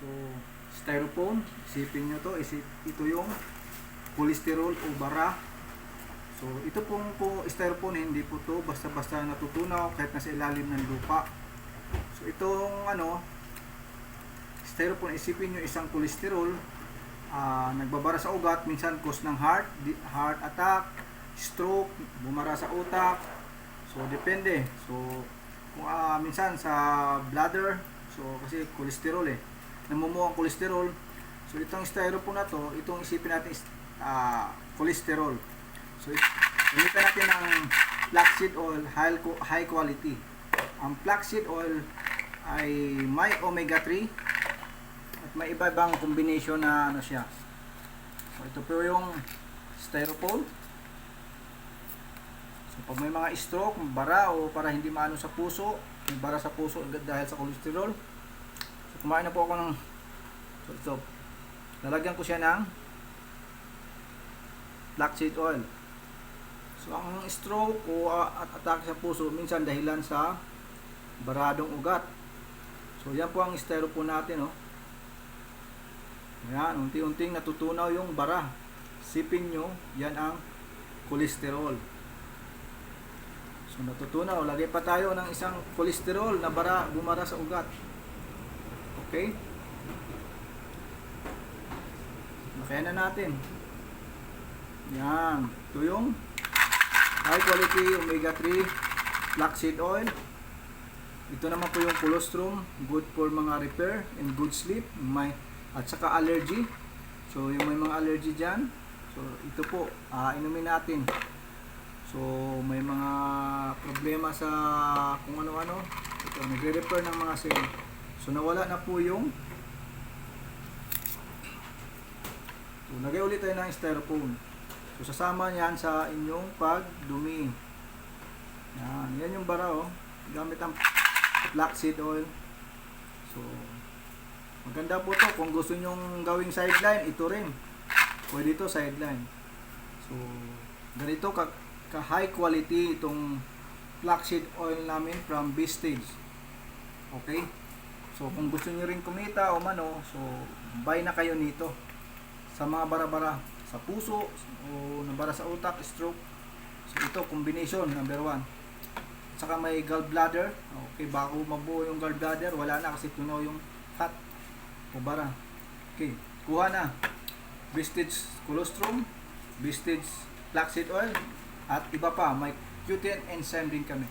So, styrofoam, isipin nyo to, ito yung cholesterol o bara. So, ito pong styrofoam, hindi po to basta-basta natutunaw kahit nasa ilalim ng lupa. So, itong styrofoam, isipin nyo isang cholesterol, nagbabara sa ugat, minsan cause ng heart attack, stroke, bumara sa utak. So, depende. So, kung minsan sa bladder, so kasi cholesterol namumuo ang cholesterol. So itong styrofoam na to, itong isipin natin is cholesterol. So gamitan natin ng flaxseed oil, high quality. Ang flaxseed oil ay may omega 3 at may iba-ibang combination na siya. So ito po yung styrofoam. So pag may mga stroke, bara o para hindi maano sa puso, may bara sa puso dahil sa cholesterol. So kumain na po ako ng ito. Lalagyan ko siya ng flaxseed oil. So ang stroke o atake sa puso minsan dahilan sa baradong ugat. So yan po ang styrofoam natin, Yan, unti-unting natutunaw yung bara. Sipin nyo, yan ang cholesterol. So natutunaw, lagay pa tayo ng isang cholesterol na bumara sa ugat. Okay? Kaya na natin. Yan. Ito yung high quality omega 3 flaxseed oil. Ito naman po yung colostrum, good for mga repair and good sleep. At saka allergy. So yung may mga allergy dyan, so ito po, inumin natin. So may mga problema sa kung ano-ano, ito nagre-repair ng mga cell. So nawala na po yung lagay ulit tayo ng styrofoam. So sasama yan sa inyong pagdumi. Yan yung bara, gamit ang flaxseed oil. So maganda po to kung gusto nyong gawing sideline, ito rin pwede ito sideline. So ganito ka high quality itong flaxseed oil namin from Vistage. Okay, so kung gusto nyo rin kumita o so buy na kayo nito sa mga bara-bara sa puso o nabara sa utak, stroke. So ito combination number 1. Saka may gallbladder. Okay, bago mabuo yung gallbladder, wala na kasi tunaw yung fat o bara. Okay, kuha na Vistage colostrum, Vistage flaxseed oil, at iba pa, may Q10 enzyme din kami.